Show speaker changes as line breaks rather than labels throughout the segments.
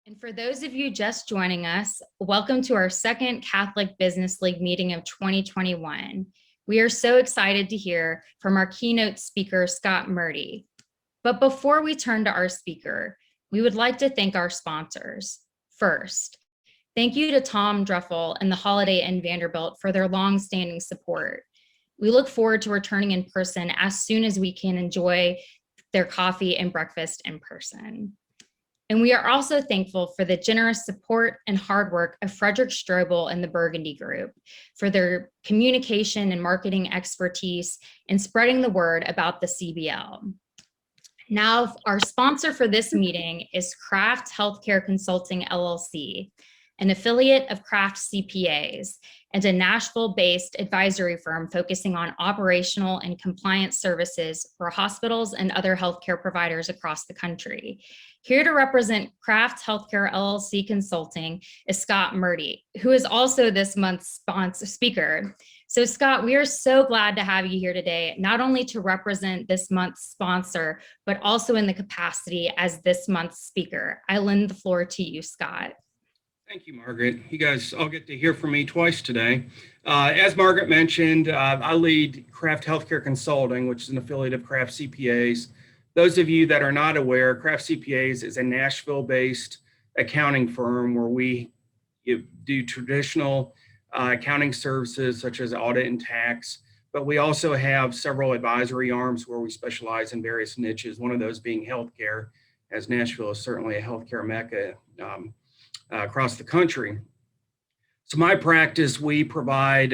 And for those of you just joining us, welcome to our second Catholic Business League meeting of 2021. We are so excited to hear from our keynote speaker, Scott Mertie. But before we turn to our speaker, we would like to thank our sponsors. First, thank you to Tom Druffel and the Holiday Inn Vanderbilt for their long-standing support. We look forward to returning in person as soon as we can enjoy their coffee and breakfast in person. And we are also thankful for the generous support and hard work of Frederick Strobel and the Burgundy Group for their communication and marketing expertise in spreading the word about the CBL. Now, our sponsor for this meeting is Craft Healthcare Consulting, LLC, an affiliate of Craft CPAs and a Nashville-based advisory firm focusing on operational and compliance services for hospitals and other healthcare providers across the country. Here to represent Craft Healthcare LLC Consulting is Scott Mertie, who is also this month's speaker. So Scott, we are so glad to have you here today, not only to represent this month's sponsor, but also in the capacity as this month's speaker. I lend the floor to you, Scott.
Thank you, Margaret. You guys all get to hear from me twice today. As Margaret mentioned, I lead Craft Healthcare Consulting, which is an affiliate of Craft CPAs. Those of you that are not aware, Craft CPAs is a Nashville-based accounting firm where we do traditional accounting services such as audit and tax, but we also have several advisory arms where we specialize in various niches, one of those being healthcare, as Nashville is certainly a healthcare mecca across the country. So my practice, we provide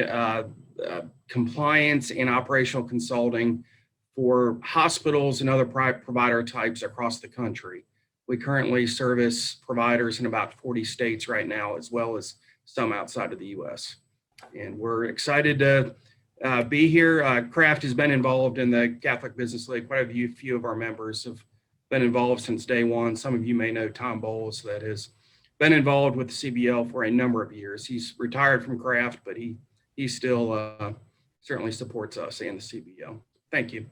compliance and operational consulting for hospitals and other private provider types across the country. We currently service providers in about 40 states right now, as well as some outside of the US. And we're excited to be here. Craft has been involved in the Catholic Business League. Quite a few of our members have been involved since day one. Some of you may know Tom Bowles, that has been involved with the CBL for a number of years. He's retired from Craft, but he still certainly supports us and the CBL. Thank you.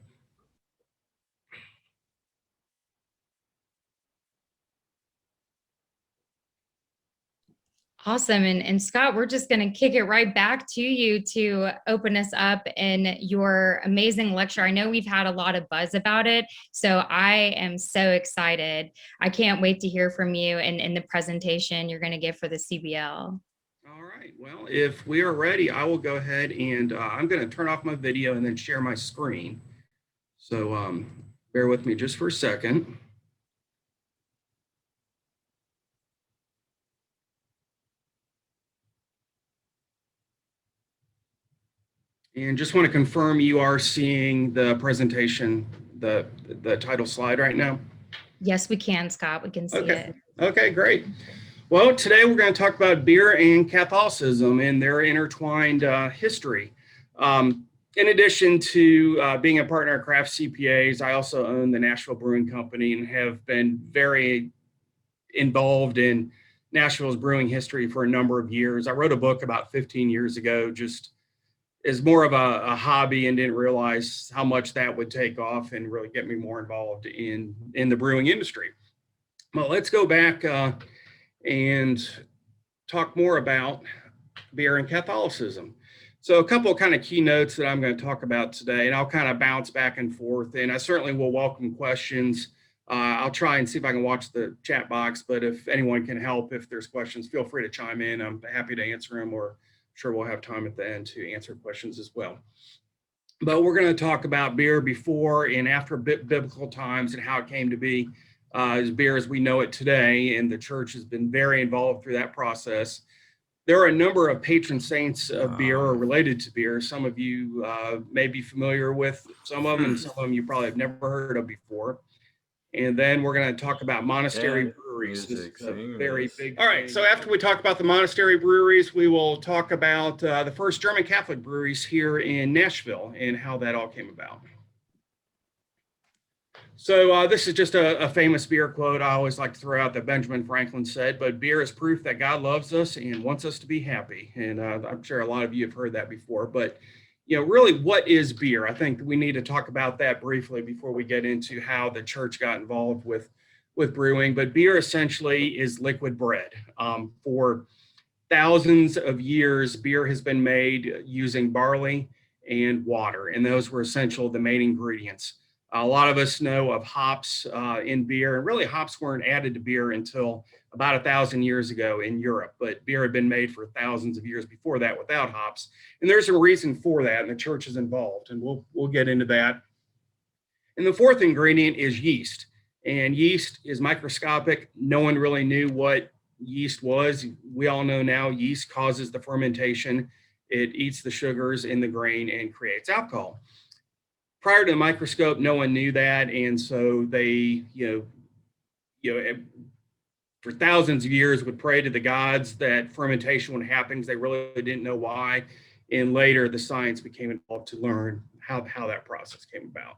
Awesome. And Scott, we're just going to kick it right back to you to open us up in your amazing lecture. I know we've had a lot of buzz about it, so I am so excited. I can't wait to hear from you in the presentation you're going to give for the CBL.
All right. Well, if we are ready, I will go ahead and I'm going to turn off my video and then share my screen. So bear with me just for a second. And just want to confirm you are seeing the presentation, the title slide right now?
Yes, we can, Scott. We can see it.
Okay, great. Well, today we're going to talk about beer and Catholicism and their intertwined history. In addition to being a partner at Craft CPAs, I also own the Nashville Brewing Company and have been very involved in Nashville's brewing history for a number of years. I wrote a book about 15 years ago, just as more of a hobby, and didn't realize how much that would take off and really get me more involved in the brewing industry. Well, let's go back and talk more about beer and Catholicism. So a couple of kind of key notes that I'm going to talk about today, and I'll kind of bounce back and forth, and I certainly will welcome questions. I'll try and see if I can watch the chat box, but if anyone can help, if there's questions, feel free to chime in. I'm happy to answer them, or sure we'll have time at the end to answer questions as well. But we're going to talk about beer before and after biblical times and how it came to be as beer as we know it today, and the church has been very involved through that process. There are a number of patron saints of beer or related to beer. Some of you may be familiar with some of them, and some of them you probably have never heard of before. And then we're going to talk about monastery breweries. This is a very big. All right, so after we talk about the monastery breweries, we will talk about the first German Catholic breweries here in Nashville and how that all came about. So this is just a famous beer quote I always like to throw out that Benjamin Franklin said, but beer is proof that God loves us and wants us to be happy. And I'm sure a lot of you have heard that before, but really, what is beer? I think we need to talk about that briefly before we get into how the church got involved with with brewing, but beer essentially is liquid bread. For thousands of years, beer has been made using barley and water, and those were essential, the main ingredients. A lot of us know of hops in beer, and really hops weren't added to beer until about 1,000 years ago in Europe, but beer had been made for thousands of years before that without hops. And there's a reason for that, and the church is involved, and we'll get into that. And the fourth ingredient is yeast, and yeast is microscopic. No one really knew what yeast was. We all know now yeast causes the fermentation. It eats the sugars in the grain and creates alcohol. Prior to the microscope, no one knew that, and so they, for thousands of years would pray to the gods that fermentation would happen because they really didn't know why. And later, the science became involved to learn how that process came about.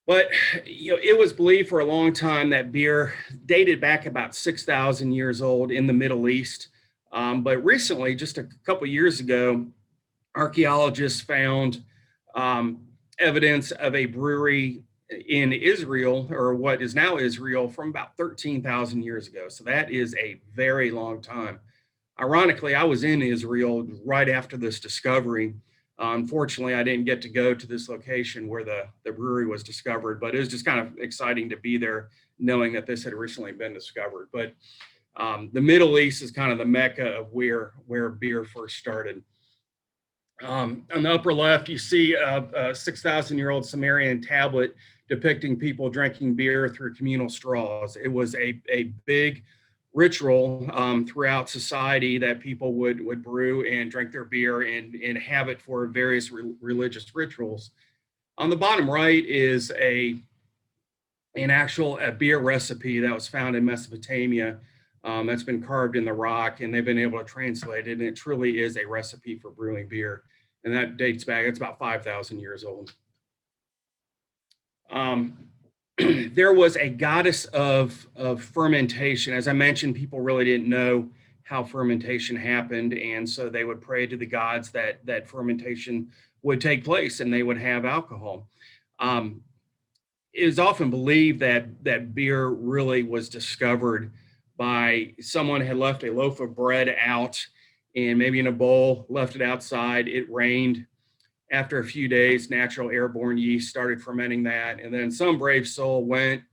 But it was believed for a long time that beer dated back about 6,000 years old in the Middle East. But recently, just a couple of years ago, archaeologists found evidence of a brewery in Israel, or what is now Israel, from about 13,000 years ago. So that is a very long time. Ironically, I was in Israel right after this discovery. Unfortunately, I didn't get to go to this location where the brewery was discovered, but it was just kind of exciting to be there knowing that this had recently been discovered. But the Middle East is kind of the mecca of where beer first started. On the upper left, you see a 6,000-year-old Sumerian tablet depicting people drinking beer through communal straws. It was a big ritual throughout society that people would brew and drink their beer and have it for various religious rituals. On the bottom right is an actual beer recipe that was found in Mesopotamia that's been carved in the rock, and they've been able to translate it, and it truly is a recipe for brewing beer. And that dates back, it's about 5,000 years old. There was a goddess of fermentation. As I mentioned, people really didn't know how fermentation happened, and so they would pray to the gods that fermentation would take place and they would have alcohol. It is often believed that beer really was discovered by someone had left a loaf of bread out and maybe in a bowl, left it outside. It rained. After a few days, natural airborne yeast started fermenting that. And then some brave soul went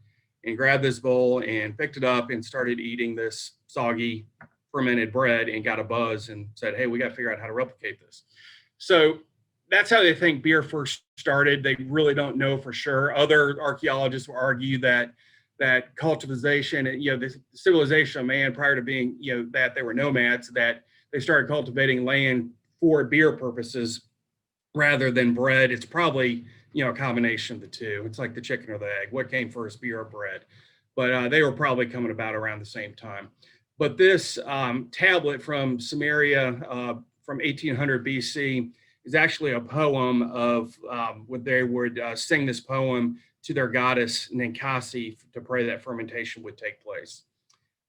and grabbed this bowl and picked it up and started eating this soggy fermented bread and got a buzz and said, hey, we got to figure out how to replicate this. So that's how they think beer first started. They really don't know for sure. Other archaeologists will argue that cultivation, the civilization of man prior to being, that they were nomads, that they started cultivating land for beer purposes rather than bread. It's probably, a combination of the two. It's like the chicken or the egg. What came first, beer or bread? But they were probably coming about around the same time. But this tablet from Sumeria from 1800 BC is actually a poem of what they would sing this poem to their goddess Ninkasi to pray that fermentation would take place.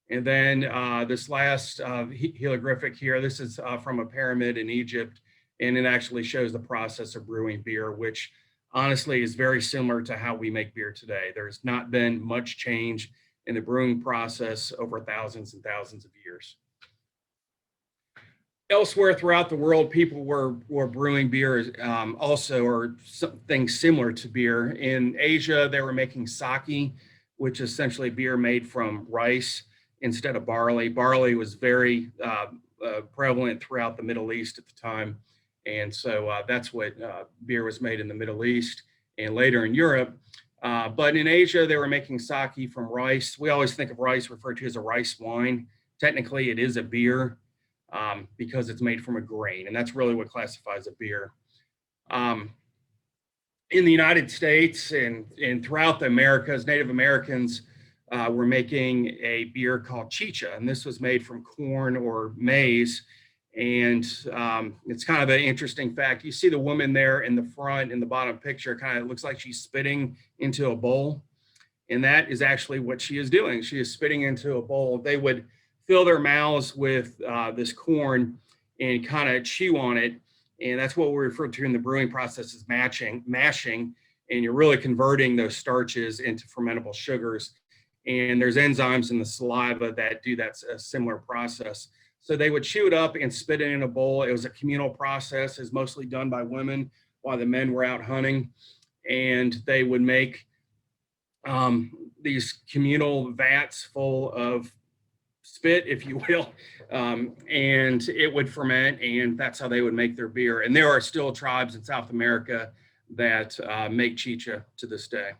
And then this last hieroglyphic here, this is from a pyramid in Egypt, and it actually shows the process of brewing beer, which honestly is very similar to how we make beer today. There's not been much change in the brewing process over thousands and thousands of years. Elsewhere throughout the world, people were brewing beer also, or things similar to beer. In Asia, they were making sake, which is essentially beer made from rice instead of barley. Barley was very prevalent throughout the Middle East at the time. And so that's what beer was made in the Middle East and later in Europe. But in Asia, they were making sake from rice. We always think of rice referred to as a rice wine. Technically, it is a beer because it's made from a grain, and that's really what classifies a beer. In the United States and throughout the Americas, Native Americans were making a beer called chicha, and this was made from corn or maize. And it's kind of an interesting fact. You see the woman there in the front, in the bottom picture, kind of looks like she's spitting into a bowl. And that is actually what she is doing. She is spitting into a bowl. They would fill their mouths with this corn and kind of chew on it. And that's what we refer to in the brewing process as mashing. And you're really converting those starches into fermentable sugars. and there's enzymes in the saliva that do that a similar process. So they would chew it up and spit it in a bowl. It was a communal process. It was mostly done by women while the men were out hunting, and they would make these communal vats full of spit, if you will, and it would ferment, and that's how they would make their beer. And there are still tribes in South America that make chicha to this day.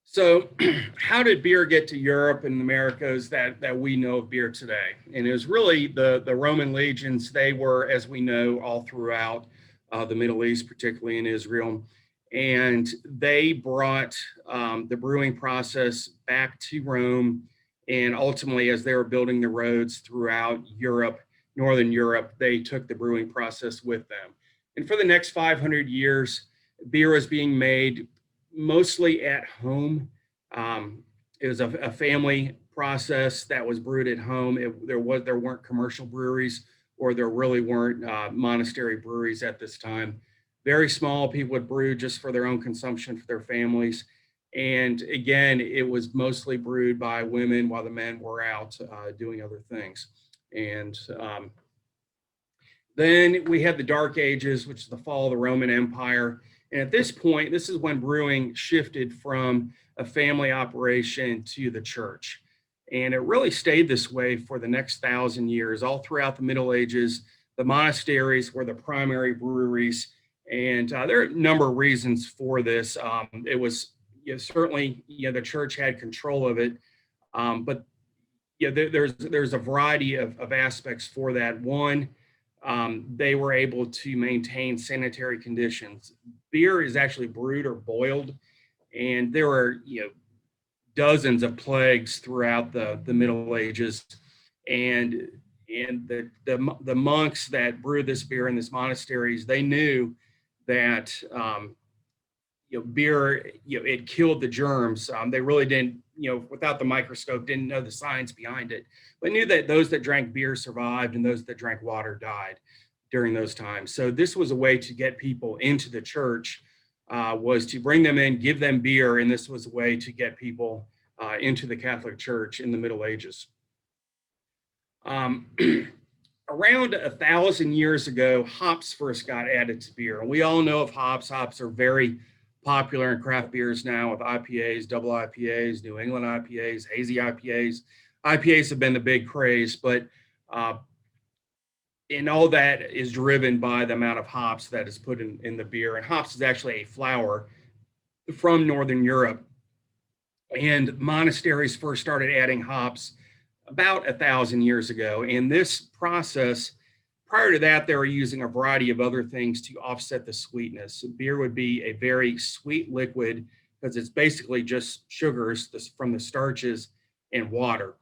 So how did beer get to Europe and the Americas that we know of beer today? And it was really the Roman legions. They were, as we know, all throughout the Middle East, particularly in Israel. And they brought the brewing process back to Rome. And ultimately, as they were building the roads throughout Europe, Northern Europe, they took the brewing process with them. And for the next 500 years, beer was being made mostly at home. It was a family process that was brewed at home. There weren't commercial breweries, or there really weren't monastery breweries at this time. Very small, people would brew just for their own consumption for their families. And again, it was mostly brewed by women while the men were out doing other things. And then we had the Dark Ages, which is the fall of the Roman Empire. And at this point, this is when brewing shifted from a family operation to the church. And it really stayed this way for the next 1,000 years. All throughout the Middle Ages, the monasteries were the primary breweries. And there are a number of reasons for this. It was certainly, the church had control of it. But there's a variety of aspects for that. One, they were able to maintain sanitary conditions. Beer is actually brewed or boiled, and there were dozens of plagues throughout the Middle Ages, and the monks that brewed this beer in these monasteries, they knew that beer, it killed the germs. They really didn't, without the microscope, didn't know the science behind it, but knew that those that drank beer survived and those that drank water died during those times. So this was a way to get people into the church, was to bring them in, give them beer, and this was a way to get people into the Catholic Church in the Middle Ages. Around 1,000 years ago, hops first got added to beer. And we all know of hops. Hops are very popular in craft beers now with IPAs, double IPAs, New England IPAs, hazy IPAs. IPAs have been the big craze, but and all that is driven by the amount of hops that is put in the beer. And hops is actually a flower from Northern Europe. And monasteries first started adding hops about 1,000 years ago. And this process, prior to that, they were using a variety of other things to offset the sweetness. Beer would be a very sweet liquid because it's basically just sugars from the starches and water.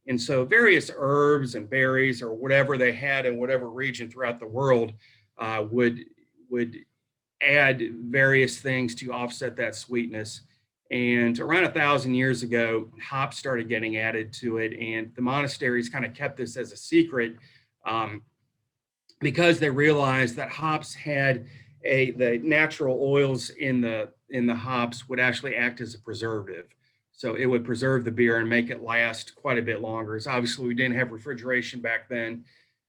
And so various herbs and berries or whatever they had in whatever region throughout the world would add various things to offset that sweetness. And around 1,000 years ago, hops started getting added to it, and the monasteries kind of kept this as a secret because they realized that hops had the natural oils in the hops would actually act as a preservative. So it would preserve the beer and make it last quite a bit longer. As obviously we didn't have refrigeration back then.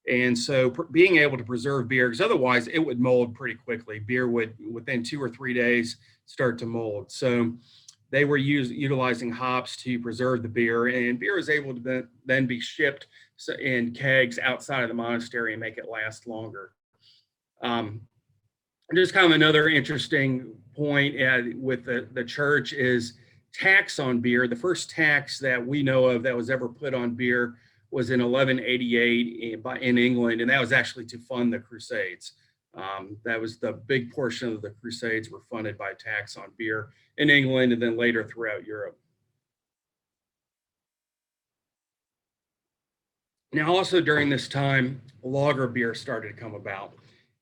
And so being able to preserve beer, because otherwise it would mold pretty quickly. Beer would, within 2 or 3 days, start to mold. So they were utilizing hops to preserve the beer, and beer is able to then be shipped in kegs outside of the monastery and make it last longer. Just kind of another interesting point with the church is tax on beer. The first tax that we know of that was ever put on beer was in 1188 in England, and that was actually to fund the Crusades. That was the big portion of the Crusades were funded by tax on beer in England and then later throughout Europe. Now, also during this time, lager beer started to come about.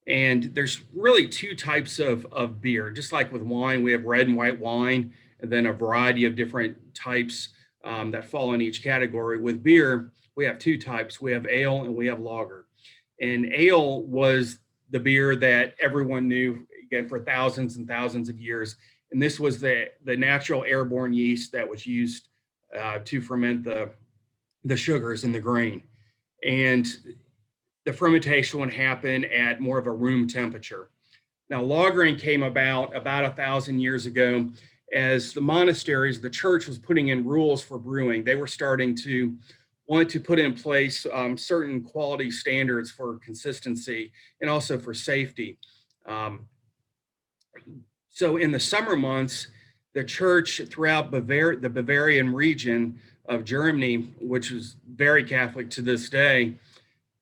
And there's really 2 types of beer. Just like with wine, we have red and white wine, and then a variety of different types that fall in each category. With beer, we have 2 types. We have ale and we have lager. And ale was the beer that everyone knew, again, for thousands and thousands of years. And this was the natural airborne yeast that was used to ferment the sugars in the grain. And the fermentation would happen at more of a room temperature. Now, lagering came about 1,000 years ago as the monasteries, the church was putting in rules for brewing. They were starting to want to put in place certain quality standards for consistency and also for safety. So in the summer months, the church throughout the Bavarian region of Germany, which is very Catholic to this day,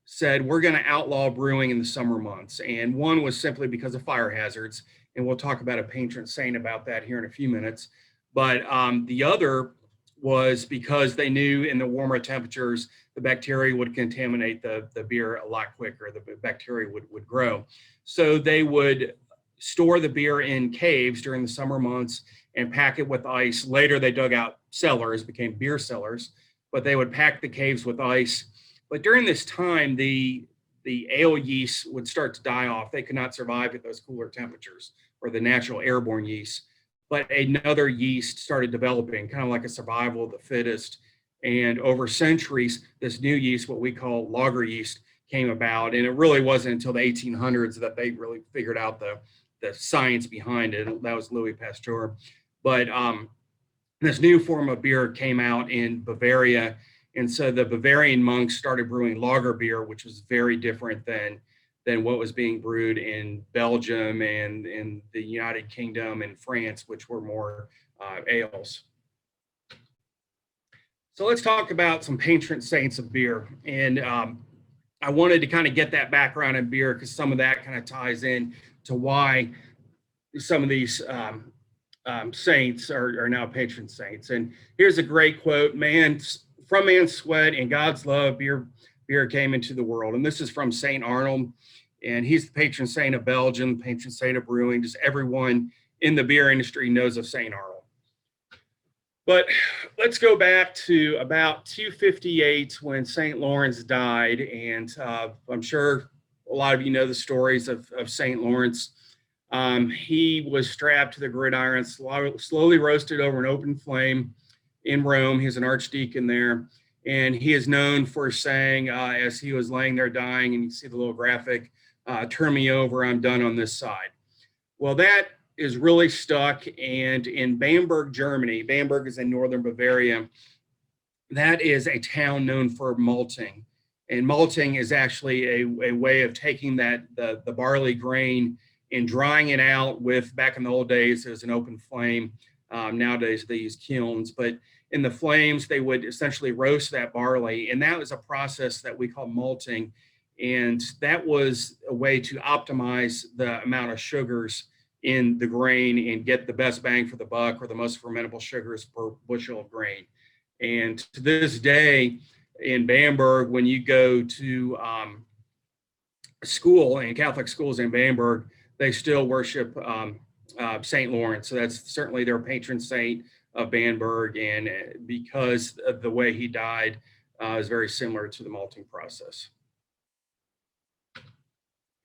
said, we're going to outlaw brewing in the summer months. And one was simply because of fire hazards. And we'll talk about a patron saint about that here in a few minutes. But the other was because they knew in the warmer temperatures, the bacteria would contaminate the beer a lot quicker. The bacteria would grow. So they would store the beer in caves during the summer months and pack it with ice. Later, they dug out cellars, became beer cellars, but they would pack the caves with ice. But during this time, the ale yeast would start to die off. They could not survive at those cooler temperatures, or the natural airborne yeast. But another yeast started developing, kind of like a survival of the fittest. And over centuries, this new yeast, what we call lager yeast, came about. And it really wasn't until the 1800s that they really figured out the science behind it. That was Louis Pasteur. But this new form of beer came out in Bavaria. And so the Bavarian monks started brewing lager beer, which was very different than what was being brewed in Belgium and in the United Kingdom and France, which were more ales. So let's talk about some patron saints of beer. And I wanted to kind of get that background in beer because some of that kind of ties in to why some of these saints are now patron saints. And here's a great quote: from man's sweat and God's love, beer came into the world. And this is from St. Arnold. And he's the patron saint of Belgium, patron saint of brewing. Just everyone in the beer industry knows of St. Arnold. But let's go back to about 258 when St. Lawrence died. And I'm sure a lot of you know the stories of St. Lawrence. He was strapped to the gridiron, slowly roasted over an open flame in Rome. He's an archdeacon there. And he is known for saying, as he was laying there dying, and you see the little graphic, turn me over, I'm done on this side. Well, that is really stuck. And in Bamberg, Germany, Bamberg is in northern Bavaria, that is a town known for malting. And malting is actually a way of taking the barley grain and drying it out with, back in the old days, it was an open flame. Nowadays they use kilns, but in the flames, they would essentially roast that barley. And that was a process that we call malting. And that was a way to optimize the amount of sugars in the grain and get the best bang for the buck, or the most fermentable sugars per bushel of grain. And to this day in Bamberg, when you go to school and Catholic schools in Bamberg, they still worship St. Lawrence. So that's certainly their patron saint of Bamberg. And because of the way he died is very similar to the malting process.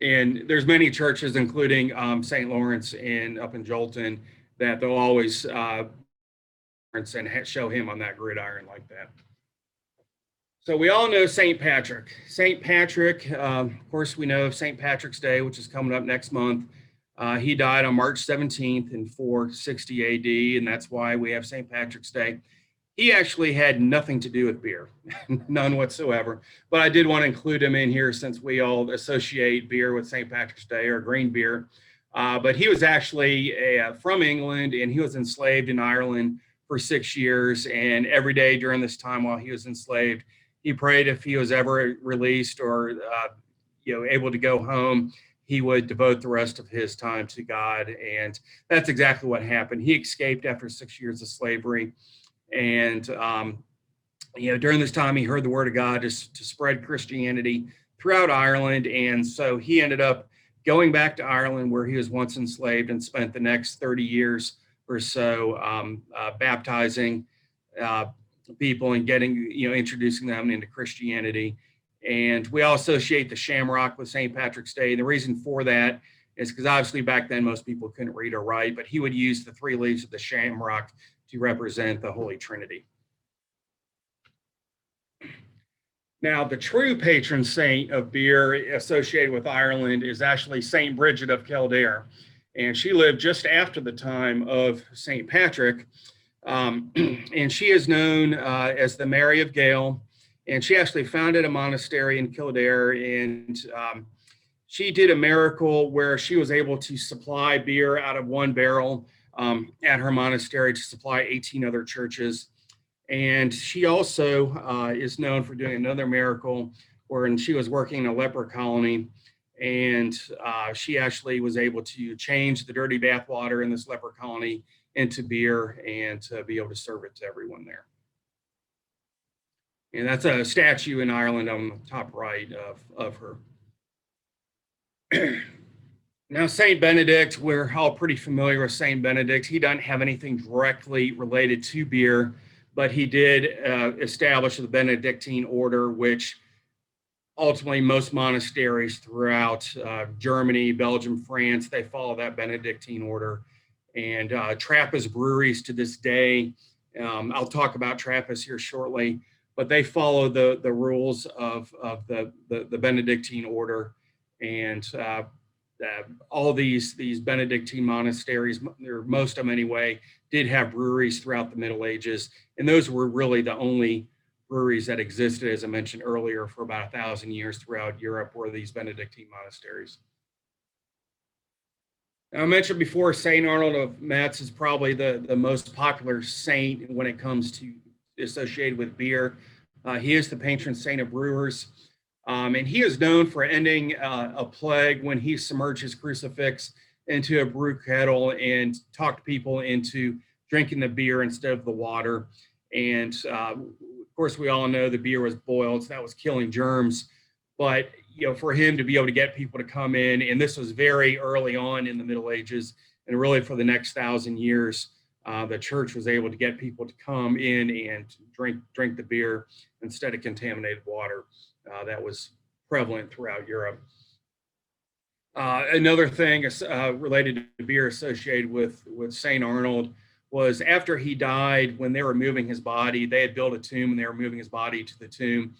And there's many churches, including St. Lawrence up in Jolton, that they'll always and show him on that gridiron like that. So we all know St. Patrick. St. Patrick, of course, we know of St. Patrick's Day, which is coming up next month. He died on March 17th in 460 AD, and that's why we have St. Patrick's Day. He actually had nothing to do with beer, none whatsoever. But I did want to include him in here since we all associate beer with St. Patrick's Day, or green beer. But he was actually from England, and he was enslaved in Ireland for 6 years. And every day during this time while he was enslaved, he prayed if he was ever released or able to go home, he would devote the rest of his time to God. And that's exactly what happened. He escaped after 6 years of slavery. And, during this time, he heard the word of God to spread Christianity throughout Ireland. And so he ended up going back to Ireland, where he was once enslaved, and spent the next 30 years or so baptizing people and introducing them into Christianity. And we all associate the shamrock with St. Patrick's Day. And the reason for that It's because obviously back then most people couldn't read or write, but he would use the 3 leaves of the shamrock to represent the Holy Trinity. Now, the true patron saint of beer associated with Ireland is actually Saint Bridget of Kildare, and she lived just after the time of Saint Patrick, and she is known as the Mary of Gale, and she actually founded a monastery in Kildare, and she did a miracle where she was able to supply beer out of 1 barrel at her monastery to supply 18 other churches. And she also is known for doing another miracle where she was working in a leper colony, and she actually was able to change the dirty bathwater in this leper colony into beer and to be able to serve it to everyone there. And that's a statue in Ireland on the top right of her. Now, Saint Benedict, we're all pretty familiar with Saint Benedict. He doesn't have anything directly related to beer, but he did establish the Benedictine order, which ultimately most monasteries throughout Germany, Belgium, France, they follow that Benedictine order. And Trappist breweries to this day, I'll talk about Trappist here shortly, but they follow the rules of the Benedictine order. And all these Benedictine monasteries, or most of them anyway, did have breweries throughout the Middle Ages. And those were really the only breweries that existed, as I mentioned earlier, for about 1,000 years throughout Europe were these Benedictine monasteries. Now, I mentioned before, St. Arnold of Metz is probably the most popular saint when it comes to associated with beer. He is the patron saint of brewers. And he is known for ending a plague when he submerged his crucifix into a brew kettle and talked people into drinking the beer instead of the water. And of course, we all know the beer was boiled, so that was killing germs. But for him to be able to get people to come in, and this was very early on in the Middle Ages, and really for the next 1,000 years, the church was able to get people to come in and drink the beer instead of contaminated water. That was prevalent throughout Europe. Another thing related to beer associated with St. Arnold was after he died, when they were moving his body, they had built a tomb and they were moving his body to the tomb.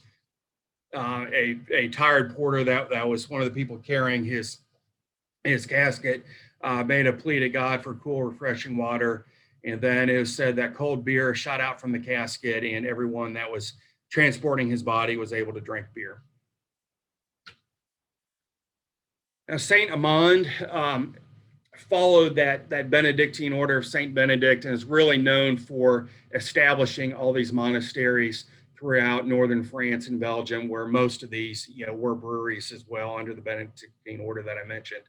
A tired porter that was one of the people carrying his casket made a plea to God for cool, refreshing water. And then it was said that cold beer shot out from the casket, and everyone that was transporting his body was able to drink beer. Now, Saint Amand followed that Benedictine order of Saint Benedict and is really known for establishing all these monasteries throughout northern France and Belgium, where most of these were breweries as well under the Benedictine order that I mentioned.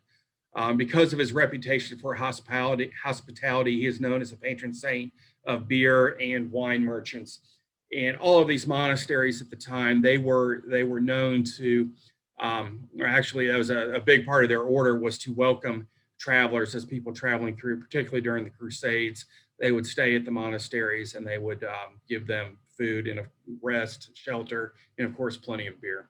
Because of his reputation for hospitality, he is known as a patron saint of beer and wine merchants. And all of these monasteries at the time, they were known to, or actually that was a big part of their order, was to welcome travelers as people traveling through, particularly during the Crusades. They would stay at the monasteries and they would give them food and rest, shelter, and of course, plenty of beer.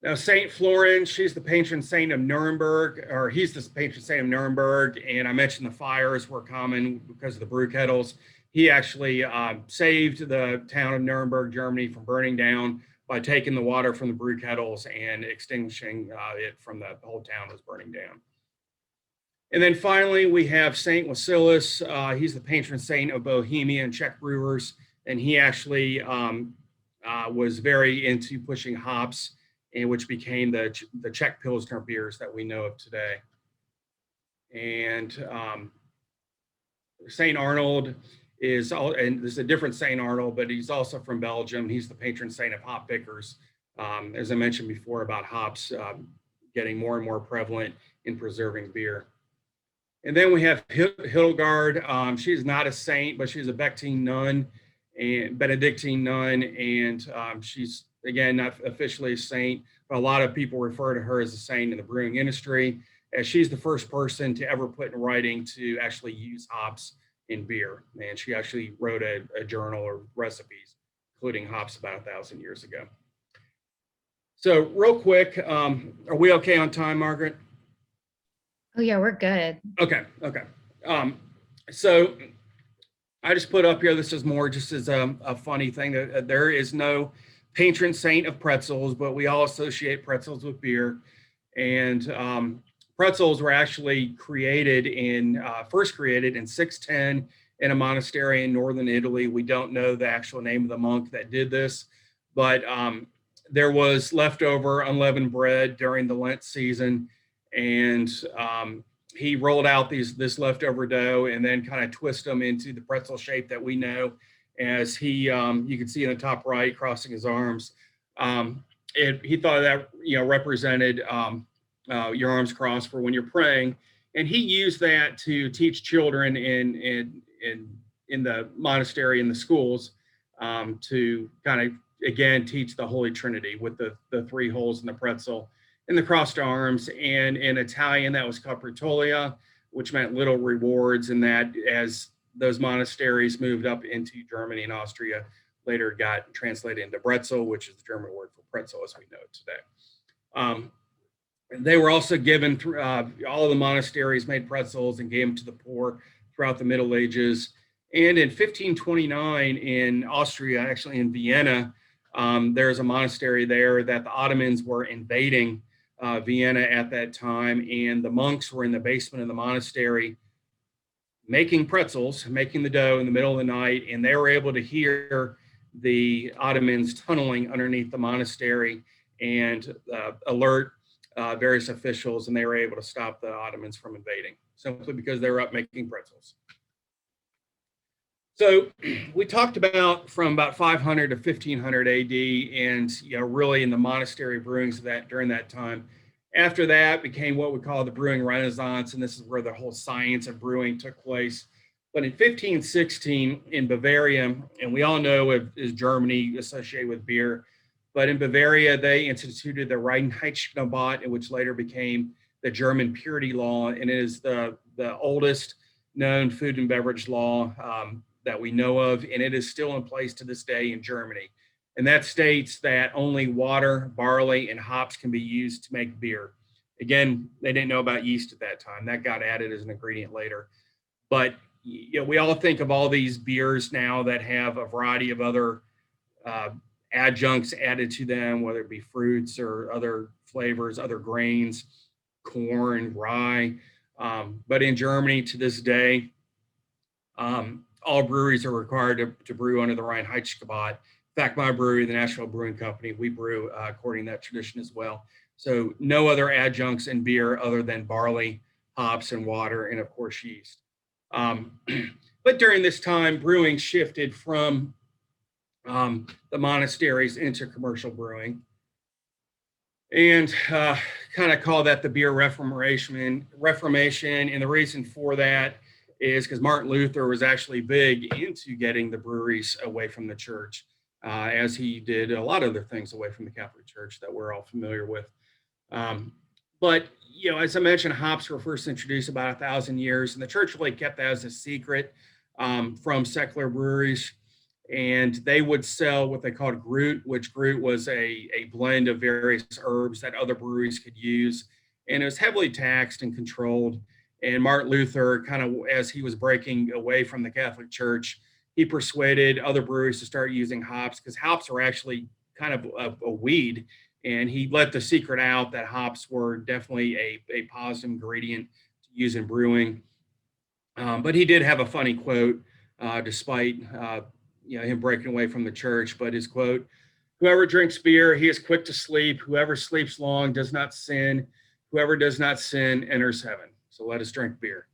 Now, Saint Florin, she's the patron saint of Nuremberg, or he's the patron saint of Nuremberg. And I mentioned the fires were common because of the brew kettles. He actually saved the town of Nuremberg, Germany, from burning down by taking the water from the brew kettles and extinguishing it from the whole town was burning down. And then finally, we have Saint Wasilis. He's the patron saint of Bohemia and Czech brewers. And he actually was very into pushing hops, and which became the Czech Pilsner beers that we know of today. And St. Arnold is, and there's a different St. Arnold, but he's also from Belgium. He's the patron saint of hop pickers. As I mentioned before about hops getting more and more prevalent in preserving beer. And then we have Hildegard. She's not a saint, but she's a Benedictine nun, and she's, again, not officially a saint, but a lot of people refer to her as a saint in the brewing industry, as she's the first person to ever put in writing to actually use hops in beer. And she actually wrote a journal of recipes, including hops about 1,000 years ago. So real quick, are we okay on time, Margaret?
Oh yeah, we're good.
Okay. So I just put up here, this is more just as a funny thing, that there is no patron saint of pretzels, but we all associate pretzels with beer. And pretzels were actually first created in 610 in a monastery in northern Italy. We don't know the actual name of the monk that did this, but there was leftover unleavened bread during the Lent season, and he rolled out this leftover dough and then kind of twist them into the pretzel shape that we know, as you can see in the top right, crossing his arms. He thought that represented your arms crossed for when you're praying, and he used that to teach children in the monastery, in the schools, to kind of again teach the Holy Trinity with the three holes in the pretzel and the crossed arms. And in Italian, that was capritolia, which meant little rewards, and that as those monasteries moved up into Germany and Austria, later got translated into Bretzel, which is the German word for pretzel as we know it today. They were also given, all of the monasteries made pretzels and gave them to the poor throughout the Middle Ages. And in 1529 in Austria, actually in Vienna, there's a monastery there that the Ottomans were invading Vienna at that time, and the monks were in the basement of the monastery making pretzels, making the dough in the middle of the night, and they were able to hear the Ottomans tunneling underneath the monastery and alert various officials, and they were able to stop the Ottomans from invading, simply because they were up making pretzels. So we talked about from about 500 to 1500 AD, and really in the monastery brewings during that time. After that became what we call the brewing renaissance, and this is where the whole science of brewing took place. But in 1516 in Bavaria, and we all know is Germany associated with beer, but in Bavaria they instituted the Reinheitsgebot, which later became the German purity law, and it is the oldest known food and beverage law that we know of, and it is still in place to this day in Germany. And that states that only water, barley, and hops can be used to make beer. Again, they didn't know about yeast at that time. That got added as an ingredient later. But we all think of all these beers now that have a variety of other adjuncts added to them, whether it be fruits or other flavors, other grains, corn, rye. But in Germany to this day, all breweries are required to brew under the Reinheitsgebot. In fact, my brewery, the National Brewing Company, we brew according to that tradition as well. So no other adjuncts in beer other than barley, hops, and water, and of course yeast. But during this time, brewing shifted from the monasteries into commercial brewing, and kind of call that the beer Reformation. And the reason for that is because Martin Luther was actually big into getting the breweries away from the church, as he did a lot of other things away from the Catholic Church that we're all familiar with. But as I mentioned, hops were first introduced about 1,000 years, and the church really kept that as a secret from secular breweries. And they would sell what they called Grut, which Grut was a blend of various herbs that other breweries could use. And it was heavily taxed and controlled. And Martin Luther, kind of as he was breaking away from the Catholic Church, he persuaded other breweries to start using hops, because hops are actually kind of a weed. And he let the secret out that hops were definitely a positive ingredient to use in brewing. But he did have a funny quote, despite him breaking away from the church. But his quote: "Whoever drinks beer, he is quick to sleep. Whoever sleeps long does not sin. Whoever does not sin enters heaven. So let us drink beer."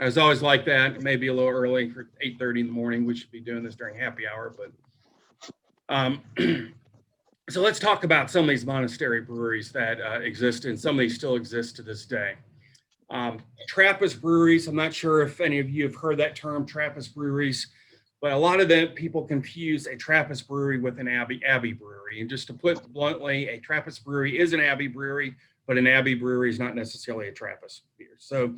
I was always like that. Maybe a little early for 8:30 in the morning. We should be doing this during happy hour, but so let's talk about some of these monastery breweries that exist, and some of these still exist to this day. Trappist breweries. I'm not sure if any of you have heard that term, Trappist breweries, but a lot of them people confuse a Trappist brewery with an Abbey brewery. And just to put bluntly, a Trappist brewery is an Abbey brewery, but an Abbey brewery is not necessarily a Trappist beer. So,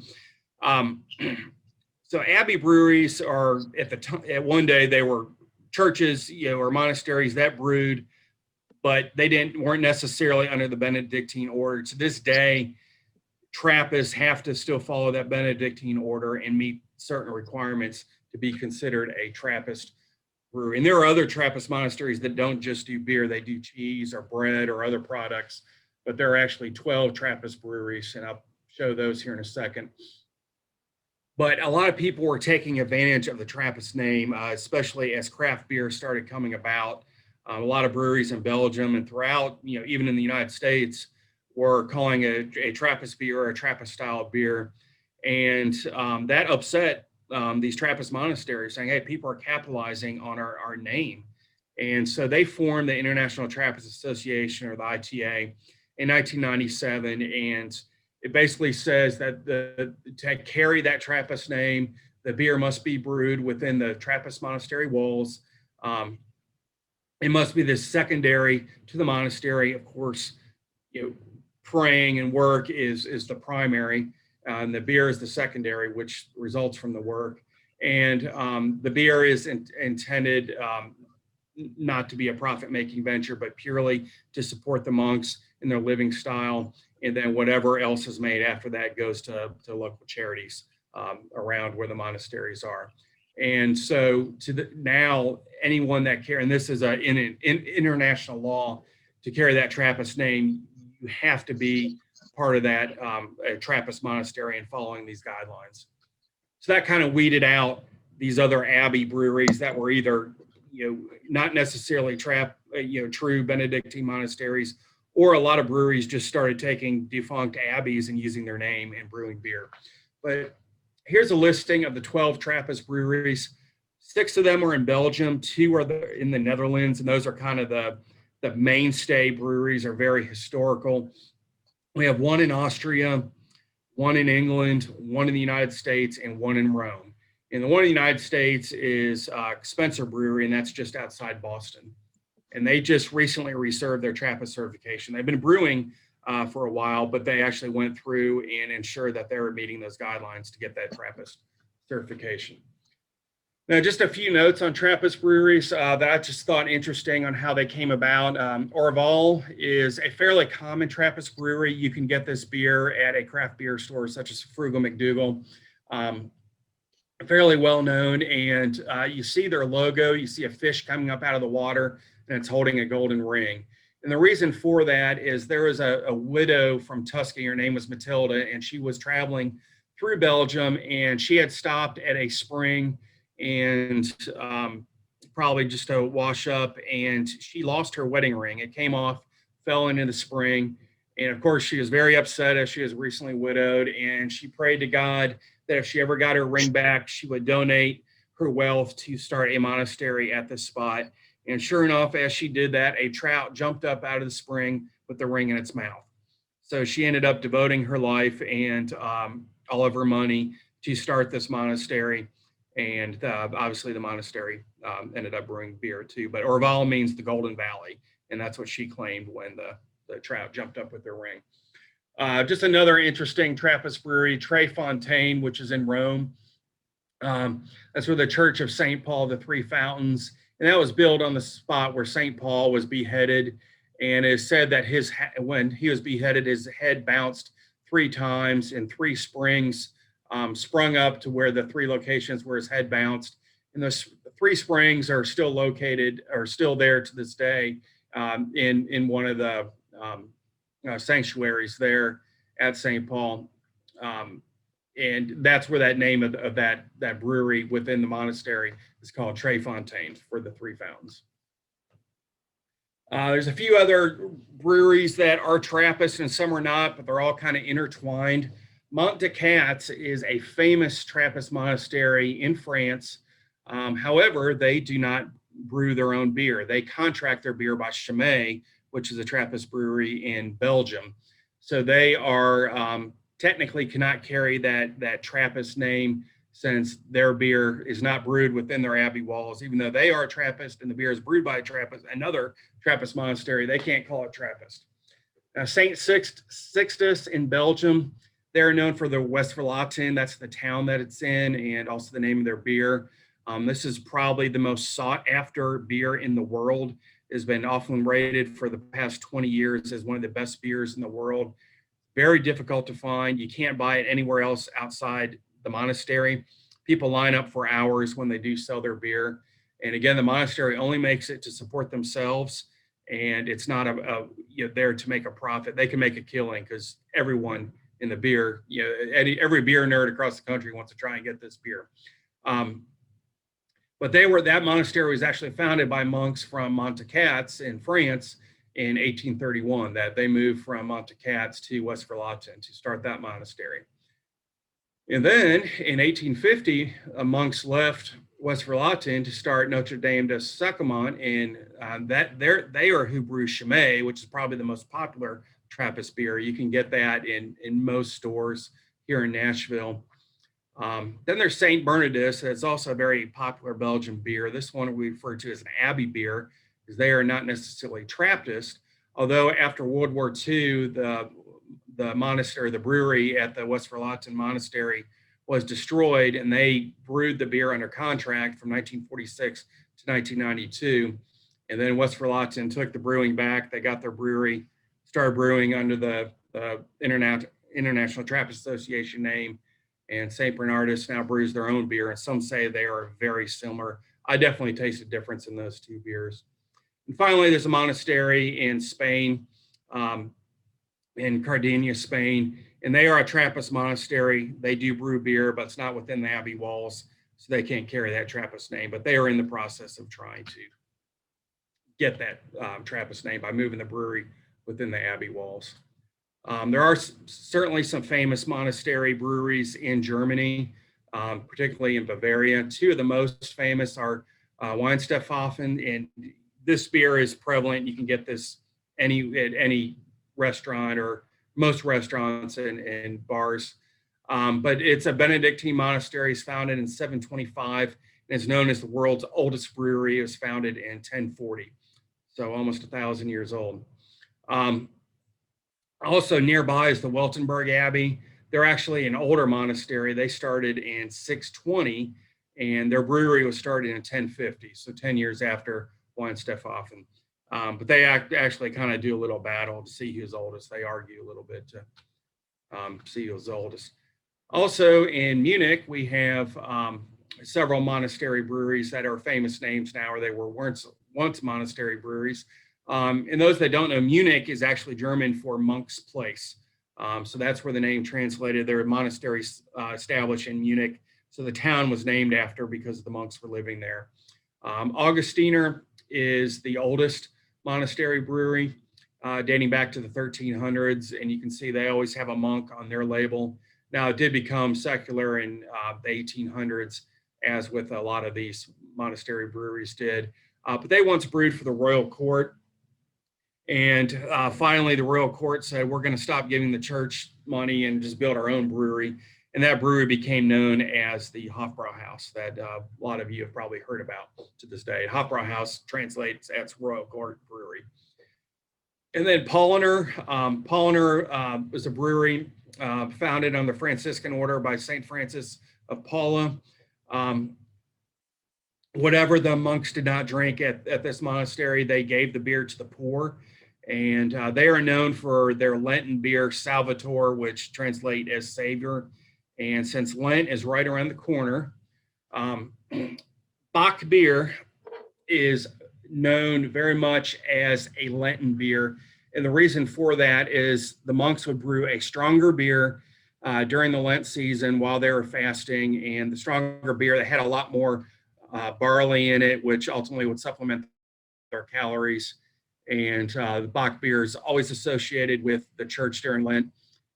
so Abbey breweries are at one day they were churches, or monasteries that brewed but they weren't necessarily under the Benedictine order. To this day, Trappists have to still follow that Benedictine order and meet certain requirements to be considered a Trappist brewery. And there are other Trappist monasteries that don't just do beer, they do cheese or bread or other products, but there are actually 12 Trappist breweries, and I'll show those here in a second. But a lot of people were taking advantage of the Trappist name, especially as craft beer started coming about. A lot of breweries in Belgium and throughout, even in the United States, were calling a Trappist beer or a Trappist style beer. And that upset these Trappist monasteries, saying, hey, people are capitalizing on our name. And so they formed the International Trappist Association, or the ITA, in 1997. And it basically says that to carry that Trappist name, the beer must be brewed within the Trappist monastery walls. It must be this secondary to the monastery. Of course, praying and work is the primary, and the beer is the secondary, which results from the work. And the beer is intended not to be a profit-making venture, but purely to support the monks in their living style. And then whatever else is made after that goes to local charities around where the monasteries are. And so now anyone that and this is in international law, to carry that Trappist name, you have to be part of that a Trappist monastery and following these guidelines. So that kind of weeded out these other abbey breweries that were either not necessarily true Benedictine monasteries, or a lot of breweries just started taking defunct abbeys and using their name and brewing beer. But here's a listing of the 12 Trappist breweries. 6 of them are in Belgium, 2 are in the Netherlands, and those are kind of the mainstay breweries, are very historical. We have 1 in Austria, 1 in England, 1 in the United States, and 1 in Rome. And the one in the United States is Spencer Brewery, and that's just outside Boston. And they just recently reserved their Trappist certification. They've been brewing for a while, but they actually went through and ensured that they were meeting those guidelines to get that Trappist certification. Now, just a few notes on Trappist breweries that I just thought interesting on how they came about. Orval is a fairly common Trappist brewery. You can get this beer at a craft beer store such as Frugal McDougal. Fairly well known, and you see their logo, you see a fish coming up out of the water, and it's holding a golden ring. And the reason for that is there was a widow from Tuscany, her name was Matilda, and she was traveling through Belgium, and she had stopped at a spring and probably just to wash up, and she lost her wedding ring. It came off, fell into the spring, and of course she was very upset as she was recently widowed, and she prayed to God that if she ever got her ring back, she would donate her wealth to start a monastery at this spot. And sure enough, as she did that, a trout jumped up out of the spring with the ring in its mouth. So she ended up devoting her life and all of her money to start this monastery. And obviously the monastery ended up brewing beer too. But Orval means the Golden Valley, and that's what she claimed when the trout jumped up with their ring. Just another interesting Trappist brewery, Tre Fontaine, which is in Rome. That's where the Church of St. Paul, the Three Fountains, and that was built on the spot where St. Paul was beheaded. And it is said that when he was beheaded, his head bounced 3 times, and 3 springs sprung up to where the 3 locations where his head bounced. And those 3 springs are still there to this day in one of the sanctuaries there at St. Paul. And that's where that name of that brewery within the monastery is called Tre Fontaine, for the 3 fountains. There's a few other breweries that are Trappist and some are not, but they're all kind of intertwined. Mont de Cats is a famous Trappist monastery in France. However, they do not brew their own beer. They contract their beer by Chimay, which is a Trappist brewery in Belgium. So they are technically cannot carry that Trappist name, since their beer is not brewed within their abbey walls. Even though they are Trappist and the beer is brewed by another Trappist monastery, they can't call it Trappist. St. Sixtus in Belgium, they're known for their Westverlaten. That's the town that it's in, and also the name of their beer. This is probably the most sought after beer in the world. has been often rated for the past 20 years as one of the best beers in the world. Very difficult to find. You can't buy it anywhere else outside the monastery. People line up for hours when they do sell their beer. And again, the monastery only makes it to support themselves, and it's not there to make a profit. They can make a killing because everyone in the beer, every beer nerd across the country wants to try and get this beer. But that monastery was actually founded by monks from Montecats in France in 1831. That they moved from Montecats to Westverlotten to start that monastery. And then in 1850, monks left Westverlotten to start Notre Dame de Sacrament, and they are who brew Chimay, which is probably the most popular Trappist beer. You can get that in most stores here in Nashville. Then there's Saint Bernardus. It's also a very popular Belgian beer. This one we refer to as an Abbey beer because they are not necessarily Trappist, although after World War II, the monastery, the brewery at the Westverlotten Monastery was destroyed, and they brewed the beer under contract from 1946 to 1992. And then Westverlotten took the brewing back. They got their brewery, started brewing under the International Trappist Association name, and St. Bernardus now brews their own beer, and some say they are very similar. I definitely taste a difference in those two beers. And finally, there's a monastery in Spain, in Sardinia, Spain, and they are a Trappist monastery. They do brew beer, but it's not within the abbey walls, so they can't carry that Trappist name, but they are in the process of trying to get that Trappist name by moving the brewery within the abbey walls. There are certainly some famous monastery breweries in Germany, particularly in Bavaria. Two of the most famous are Weihenstephanen, and this beer is prevalent. You can get this at any restaurant or most restaurants and bars. But it's a Benedictine monastery. It's founded in 725 and is known as the world's oldest brewery. It was founded in 1040, so almost 1,000 years old. Also nearby is the Weltenberg Abbey. They're actually an older monastery. They started in 620, and their brewery was started in 1050, so 10 years after Weihenstephanen. But they actually kind of do a little battle to see who's oldest. They argue a little bit to see who's oldest. Also in Munich, we have several monastery breweries that are famous names now, or they were once monastery breweries. And those that don't know, Munich is actually German for monk's place. So that's where the name translated. There were monasteries established in Munich. So the town was named after because the monks were living there. Augustiner is the oldest monastery brewery, dating back to the 1300s. And you can see they always have a monk on their label. Now it did become secular in the 1800s, as with a lot of these monastery breweries did. But they once brewed for the royal court. And finally, the royal court said, we're going to stop giving the church money and just build our own brewery. And that brewery became known as the Hofbrauhaus that a lot of you have probably heard about to this day. Hofbrauhaus translates as Royal Court Brewery. And then Paulaner. Paulaner was a brewery founded on the Franciscan order by St. Francis of Paula. Whatever the monks did not drink at this monastery, they gave the beer to the poor. And they are known for their Lenten beer, Salvator, which translate as Savior. And since Lent is right around the corner, Bock beer is known very much as a Lenten beer. And the reason for that is the monks would brew a stronger beer during the Lent season while they were fasting. And the stronger beer, they had a lot more barley in it, which ultimately would supplement their calories. And the Bock beer is always associated with the church during Lent.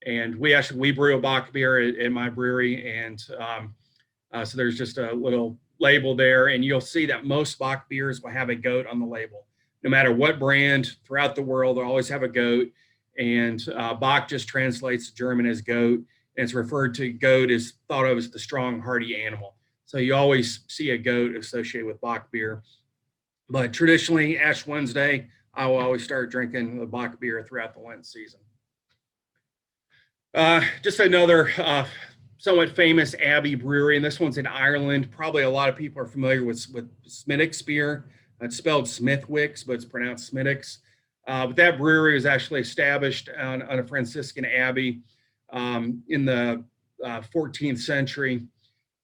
And we brew a Bock beer at my brewery. And so there's just a little label there. And you'll see that most Bock beers will have a goat on the label. No matter what brand throughout the world, they'll always have a goat. And Bock just translates to German as goat. And it's referred to goat as thought of as the strong, hardy animal. So you always see a goat associated with Bock beer. But traditionally, Ash Wednesday, I will always start drinking the Bock beer throughout the Lent season. Just another somewhat famous Abbey brewery, and this one's in Ireland. Probably a lot of people are familiar with Smithwick's beer. It's spelled Smithwick's, but it's pronounced Smittix. But that brewery was actually established on a Franciscan abbey in the 14th century.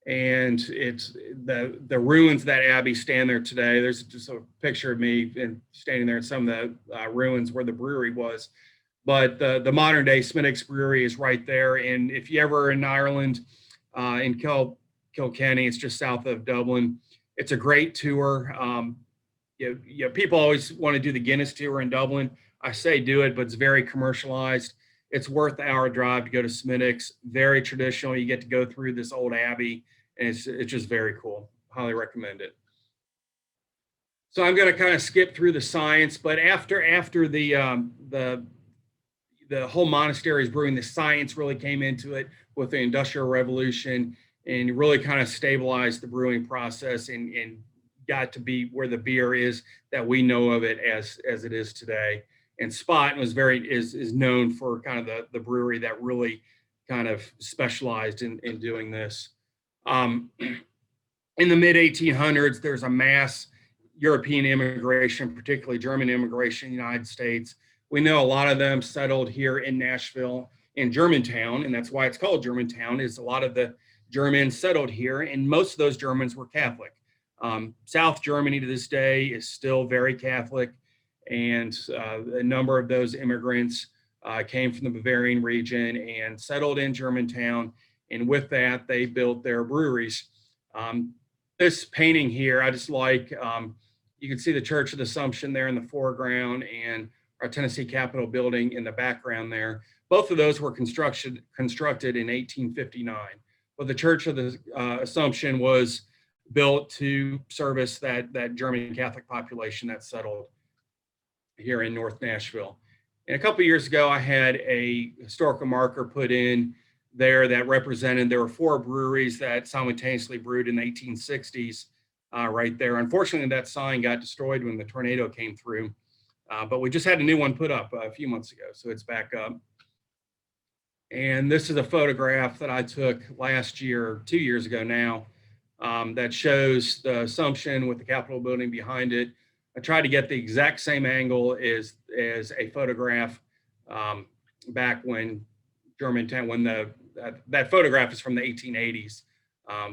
And it's the ruins of that abbey stand there today. There's just a picture of me standing there in some of the ruins where the brewery was. But the modern day Smittix Brewery is right there. And if you ever in Ireland, in Kilkenny, it's just south of Dublin. It's a great tour. People always want to do the Guinness tour in Dublin. I say do it, but it's very commercialized. It's worth the hour drive to go to Smittix. Very traditional. You get to go through this old abbey, and it's just very cool. Highly recommend it. So I'm going to kind of skip through the science, but after the whole monasteries brewing, the science really came into it with the Industrial Revolution and really kind of stabilized the brewing process and got to be where the beer is that we know of it as it is today. And Spot is known for kind of the brewery that really kind of specialized in doing this. In the mid 1800s, there's a mass European immigration, particularly German immigration in the United States. We know a lot of them settled here in Nashville, in Germantown, and that's why it's called Germantown, is a lot of the Germans settled here, and most of those Germans were Catholic. South Germany to this day is still very Catholic, and a number of those immigrants came from the Bavarian region and settled in Germantown, and with that, they built their breweries. This painting here, I just like, you can see the Church of the Assumption there in the foreground and our Tennessee Capitol building in the background there. Both of those were constructed in 1859. But the Church of the Assumption was built to service that German Catholic population that settled here in North Nashville. And a couple of years ago, I had a historical marker put in there that represented, there were 4 breweries that simultaneously brewed in the 1860s right there. Unfortunately, that sign got destroyed when the tornado came through, but we just had a new one put up a few months ago, so it's back up. And this is a photograph that I took last year, 2 years ago now, that shows the Assumption with the Capitol building behind it. I tried to get the exact same angle as a photograph back when Germantown, when that photograph is from the 1880s.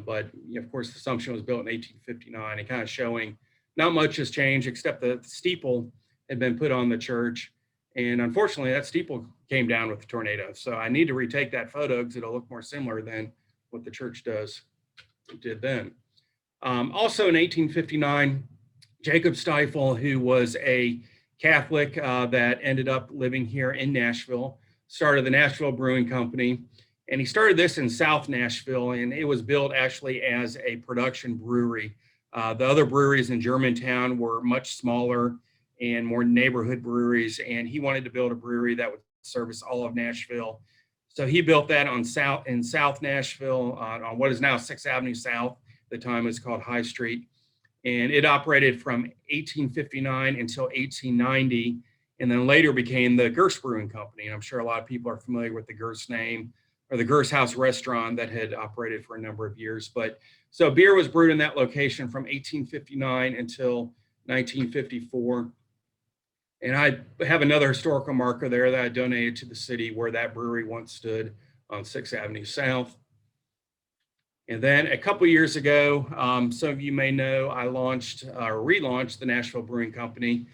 But of course, the Assumption was built in 1859 and kind of showing not much has changed except the steeple had been put on the church. And unfortunately, that steeple came down with the tornado. So I need to retake that photo because it'll look more similar than what the church did then. Also in 1859, Jacob Stiefel, who was a Catholic that ended up living here in Nashville, started the Nashville Brewing Company. And he started this in South Nashville, and it was built actually as a production brewery. The other breweries in Germantown were much smaller and more neighborhood breweries, and he wanted to build a brewery that would service all of Nashville. So he built that in South Nashville on what is now 6th Avenue South. At the time it was called High Street. And it operated from 1859 until 1890, and then later became the Gerst Brewing Company. And I'm sure a lot of people are familiar with the Gerst name, or the Gerst House restaurant that had operated for a number of years. But so beer was brewed in that location from 1859 until 1954. And I have another historical marker there that I donated to the city where that brewery once stood on 6th Avenue South. And then a couple years ago, some of you may know, I relaunched the Nashville Brewing Company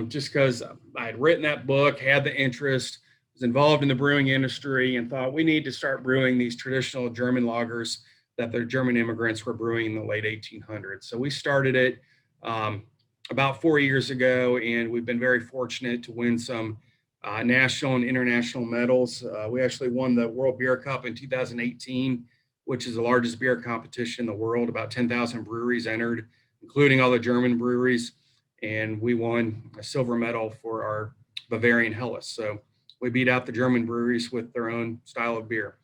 just because I had written that book, had the interest, was involved in the brewing industry, and thought we need to start brewing these traditional German lagers that the German immigrants were brewing in the late 1800s. So we started it about 4 years ago, and we've been very fortunate to win some national and international medals. We actually won the World Beer Cup in 2018, which is the largest beer competition in the world. About 10,000 breweries entered, including all the German breweries, and we won a silver medal for our Bavarian Helles. So we beat out the German breweries with their own style of beer.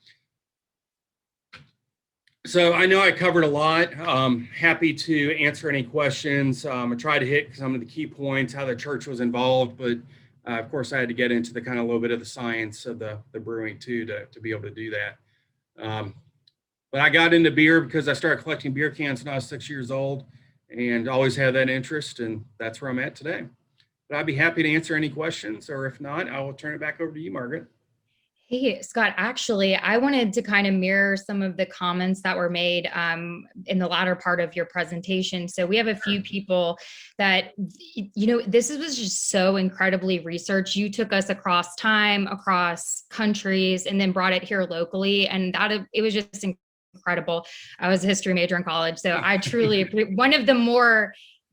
So I know I covered a lot. Happy to answer any questions. I tried to hit some of the key points, how the church was involved, but of course I had to get into the kind of a little bit of the science of the brewing too to be able to do that. But I got into beer because I started collecting beer cans when I was 6 years old. and always had that interest, and that's where I'm at today. But I'd be happy to answer any questions, or if not, I will turn it back over to you, Margaret.
Hey, Scott, actually, I wanted to kind of mirror some of the comments that were made in the latter part of your presentation. So we have a few people that, this was just so incredibly researched. You took us across time, across countries, and then brought it here locally. And it was just incredible. I was a history major in college. So I truly, one of the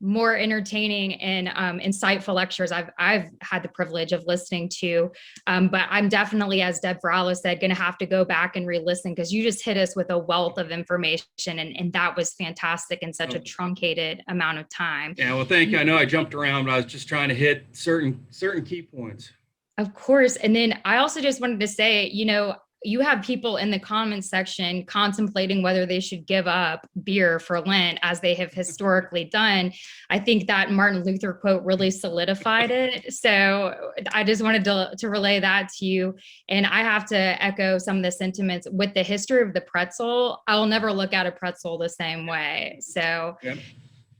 more entertaining and insightful lectures I've had the privilege of listening to. But I'm definitely, as Deb Varallo said, going to have to go back and re-listen, because you just hit us with a wealth of information, and that was fantastic in such a truncated amount of time.
Yeah, well, thank you. I know I jumped around, but I was just trying to hit certain key points.
Of course. And then I also just wanted to say, you have people in the comments section contemplating whether they should give up beer for Lent, as they have historically done. I think that Martin Luther quote really solidified it. So I just wanted to relay that to you. And I have to echo some of the sentiments with the history of the pretzel. I will never look at a pretzel the same way. So yep.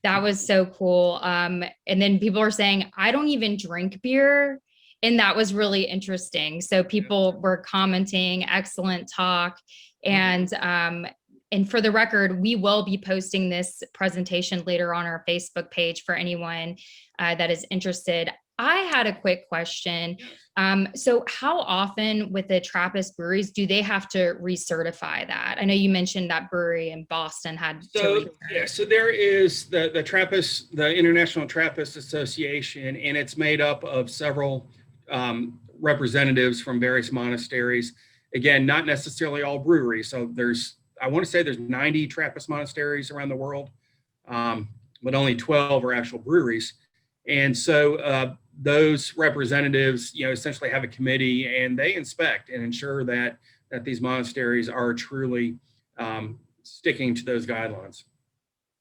That was so cool. And then people are saying, I don't even drink beer. And that was really interesting. So people were commenting, excellent talk. And for the record, we will be posting this presentation later on our Facebook page for anyone that is interested. I had a quick question. So how often with the Trappist breweries do they have to recertify that? I know you mentioned that brewery in Boston had to.
Yeah, so there is the Trappist, the International Trappist Association, and it's made up of several representatives from various monasteries. Again, not necessarily all breweries. So I want to say there's 90 Trappist monasteries around the world, but only 12 are actual breweries. And so those representatives, essentially have a committee, and they inspect and ensure that these monasteries are truly sticking to those guidelines.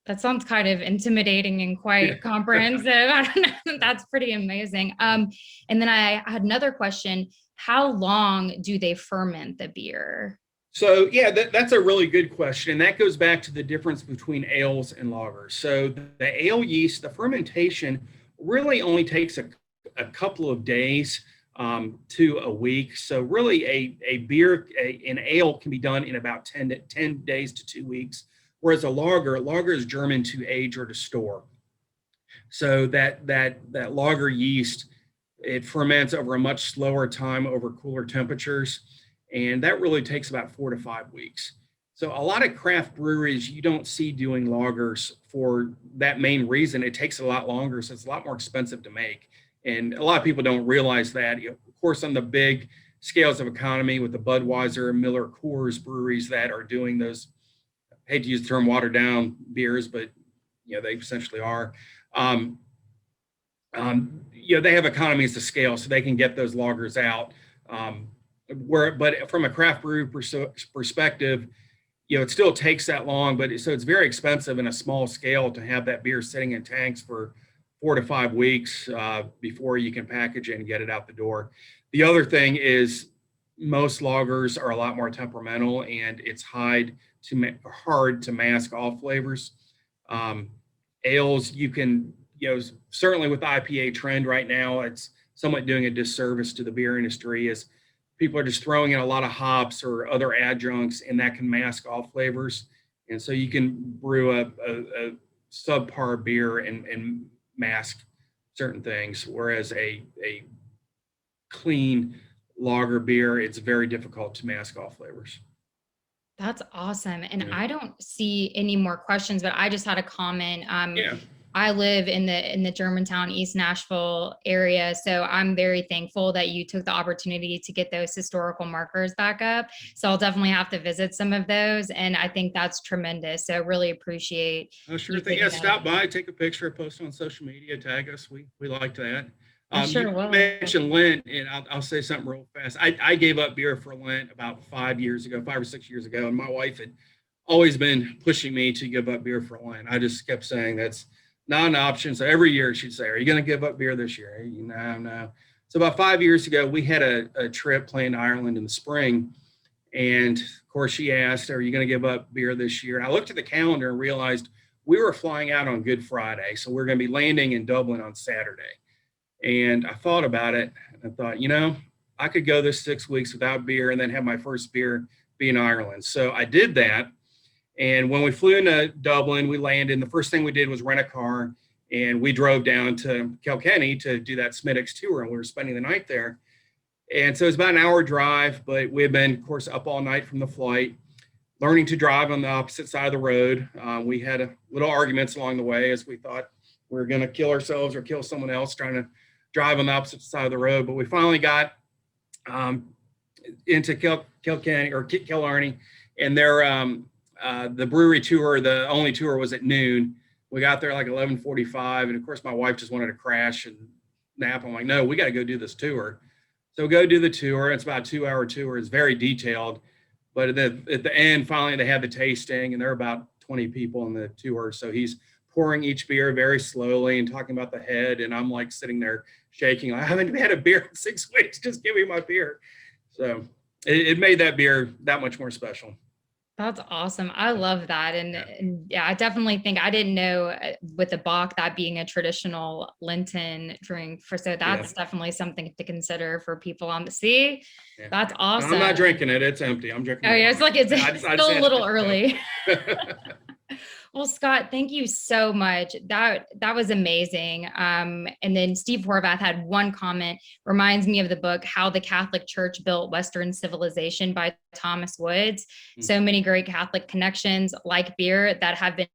That sounds kind of intimidating and quite comprehensive. I don't know. That's pretty amazing. And then I had another question. How long do they ferment the beer?
So yeah, that's a really good question. And that goes back to the difference between ales and lagers. So the ale yeast, the fermentation really only takes a couple of days to a week. So really an ale can be done in about 10 days to 2 weeks. Whereas a lager is German to age or to store. So that lager yeast, it ferments over a much slower time over cooler temperatures. And that really takes about 4 to 5 weeks. So a lot of craft breweries, you don't see doing lagers for that main reason. It takes a lot longer, so it's a lot more expensive to make. And a lot of people don't realize that. Of course, on the big scales of economy with the Budweiser, Miller, Coors breweries that are doing those, I hate to use the term watered down beers, but they essentially are. They have economies of scale, so they can get those lagers out. But from a craft brew perspective, it still takes that long. So it's very expensive in a small scale to have that beer sitting in tanks for 4 to 5 weeks before you can package it and get it out the door. The other thing is most lagers are a lot more temperamental, and it's hard to mask all flavors. Ales, you can, certainly with the IPA trend right now, it's somewhat doing a disservice to the beer industry, as people are just throwing in a lot of hops or other adjuncts, and that can mask all flavors. And so you can brew a subpar beer and mask certain things, whereas a clean lager beer, it's very difficult to mask all flavors.
That's awesome. And I don't see any more questions, but I just had a comment. I live in the Germantown, East Nashville area. So I'm very thankful that you took the opportunity to get those historical markers back up. So I'll definitely have to visit some of those. And I think that's tremendous. So really appreciate.
Oh, sure thing. Yeah, stop by, take a picture, post on social media, tag us. We like that.
Sure
you
will.
mentioned Lent, and I'll say something real fast. I gave up beer for Lent about 5 or 6 years ago, and my wife had always been pushing me to give up beer for Lent. I just kept saying that's not an option. So every year she'd say, "Are you going to give up beer this year?" No. So about 5 years ago, we had a trip planned to Ireland in the spring, and of course she asked, "Are you going to give up beer this year?" And I looked at the calendar and realized we were flying out on Good Friday. So we're going to be landing in Dublin on Saturday. And I thought about it and I thought, I could go this 6 weeks without beer and then have my first beer be in Ireland. So I did that. And when we flew into Dublin, we landed, and the first thing we did was rent a car, and we drove down to Kilkenny to do that Smittix tour, and we were spending the night there. And so it was about an hour drive, but we had been, of course, up all night from the flight, learning to drive on the opposite side of the road. We had little arguments along the way as we thought we were going to kill ourselves or kill someone else trying to drive on the opposite side of the road. But we finally got into Kilkenny or Killarney, and the brewery tour, the only tour, was at noon. We got there like 11:45, and of course my wife just wanted to crash and nap. I'm like, no, we got to go do this tour. So go do the tour. It's about a 2-hour tour. It's very detailed, but at the end, finally they had the tasting, and there are about 20 people in the tour. So he's pouring each beer very slowly and talking about the head, and I'm like sitting there shaking. I haven't had a beer in 6 weeks. Just give me my beer. So it made that beer that much more special.
That's awesome. I love that. And yeah, I definitely think I didn't know with the Bach, that being a traditional Lenten drink so that's definitely something to consider for people on the sea.
Yeah.
That's awesome.
I'm not drinking it. It's empty. I'm drinking it.
Oh yeah. It's like, it's still a little early. Well, Scott, thank you so much. That was amazing. And then Steve Horvath had one comment, reminds me of the book, How the Catholic Church Built Western Civilization by Thomas Woods. So many great Catholic connections like beer that have been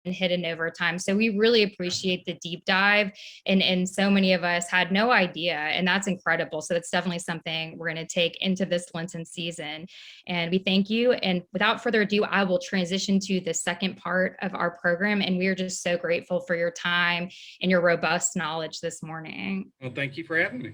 hidden over time. So we really appreciate the deep dive, and so many of us had no idea, and that's incredible. So it's definitely something we're going to take into this Lenten season, and we thank you. And without further ado, I will transition to the second part of our program, and we are just so grateful for your time and your robust knowledge this morning.
Well, thank you for having me.